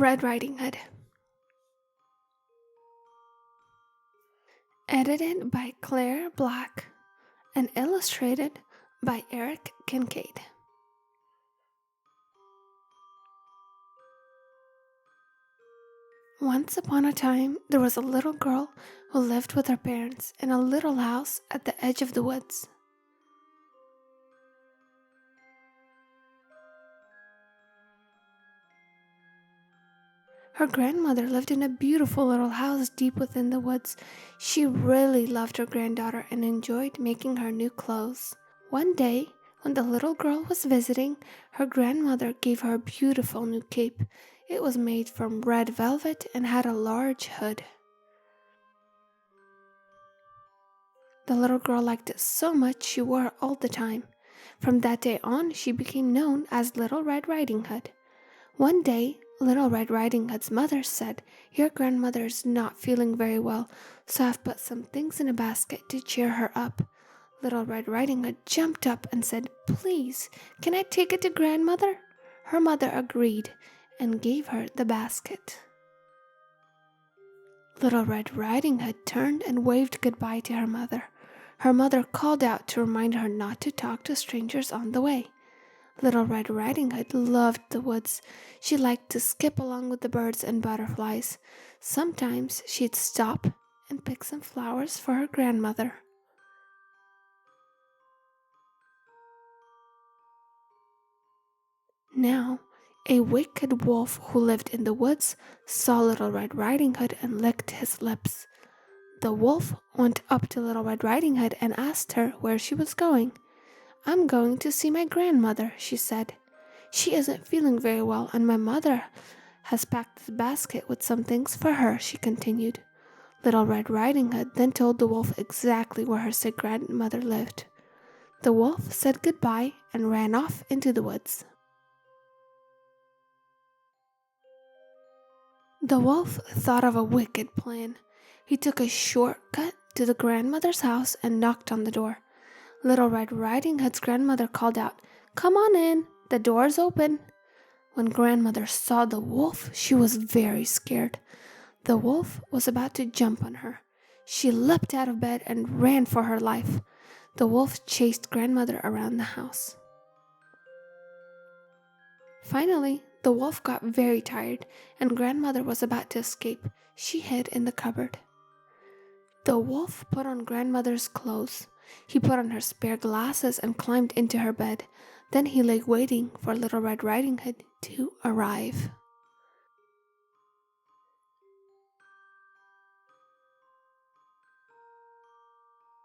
Red Riding Hood. Edited by Claire Black and illustrated by Eric Kincaid. Once upon a time, there was a little girl who lived with her parents in a little house at the edge of the woods. Her grandmother lived in a beautiful little house deep within the woods. She really loved her granddaughter and enjoyed making her new clothes. One day, when the little girl was visiting, her grandmother gave her a beautiful new cape. It was made from red velvet and had a large hood. The little girl liked it so much she wore it all the time. From that day on, she became known as Little Red Riding Hood. One day, Little Red Riding Hood's mother said, "Your grandmother is not feeling very well, so I've put some things in a basket to cheer her up." Little Red Riding Hood jumped up and said, "Please, can I take it to grandmother?" Her mother agreed and gave her the basket. Little Red Riding Hood turned and waved goodbye to her mother. Her mother called out to remind her not to talk to strangers on the way. Little Red Riding Hood loved the woods. She liked to skip along with the birds and butterflies. Sometimes she'd stop and pick some flowers for her grandmother. Now, a wicked wolf who lived in the woods saw Little Red Riding Hood and licked his lips. The wolf went up to Little Red Riding Hood and asked her where she was going. "I'm going to see my grandmother," she said. "She isn't feeling very well, and my mother has packed this basket with some things for her," she continued. Little Red Riding Hood then told the wolf exactly where her sick grandmother lived. The wolf said goodbye and ran off into the woods. The wolf thought of a wicked plan. He took a shortcut to the grandmother's house and knocked on the door. Little Red Riding Hood's grandmother called out, "Come on in, the door's open." When grandmother saw the wolf, she was very scared. The wolf was about to jump on her. She leapt out of bed and ran for her life. The wolf chased grandmother around the house. Finally, the wolf got very tired and grandmother was about to escape. She hid in the cupboard. The wolf put on grandmother's clothes. He put on her spare glasses and climbed into her bed. Then he lay waiting for Little Red Riding Hood to arrive.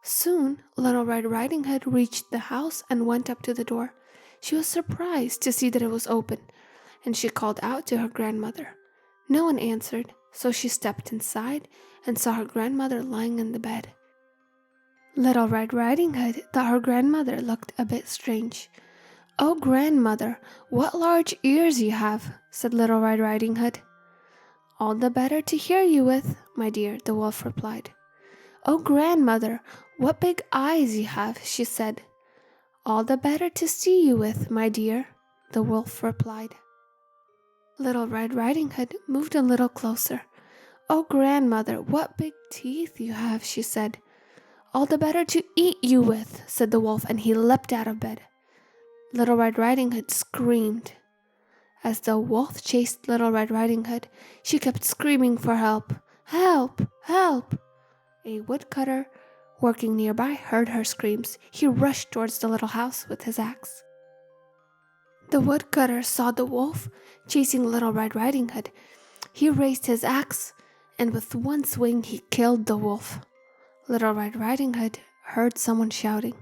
Soon, Little Red Riding Hood reached the house and went up to the door. She was surprised to see that it was open, and she called out to her grandmother. No one answered, so she stepped inside and saw her grandmother lying in the bed. Little Red Riding Hood thought her grandmother looked a bit strange. "Oh, grandmother, what large ears you have," said Little Red Riding Hood. "All the better to hear you with, my dear," the wolf replied. "Oh, grandmother, what big eyes you have," she said. "All the better to see you with, my dear," the wolf replied. Little Red Riding Hood moved a little closer. "Oh, grandmother, what big teeth you have," she said. "All the better to eat you with," said the wolf, and he leapt out of bed. Little Red Riding Hood screamed. As the wolf chased Little Red Riding Hood, she kept screaming for help. "Help! Help!" A woodcutter working nearby heard her screams. He rushed towards the little house with his axe. The woodcutter saw the wolf chasing Little Red Riding Hood. He raised his axe, and with one swing he killed the wolf. Little Red Riding Hood heard someone shouting.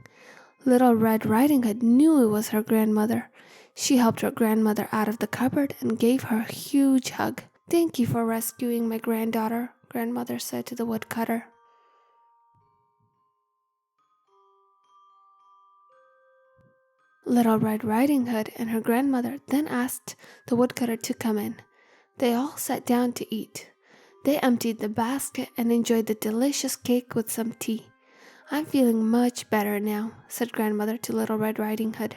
Little Red Riding Hood knew it was her grandmother. She helped her grandmother out of the cupboard and gave her a huge hug. "Thank you for rescuing my granddaughter," grandmother said to the woodcutter. Little Red Riding Hood and her grandmother then asked the woodcutter to come in. They all sat down to eat. They emptied the basket and enjoyed the delicious cake with some tea. "I'm feeling much better now," said grandmother to Little Red Riding Hood.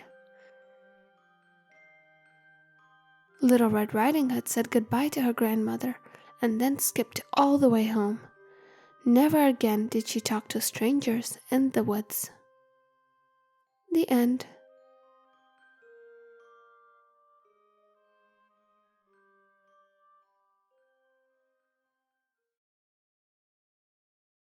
Little Red Riding Hood said goodbye to her grandmother and then skipped all the way home. Never again did she talk to strangers in the woods. The end.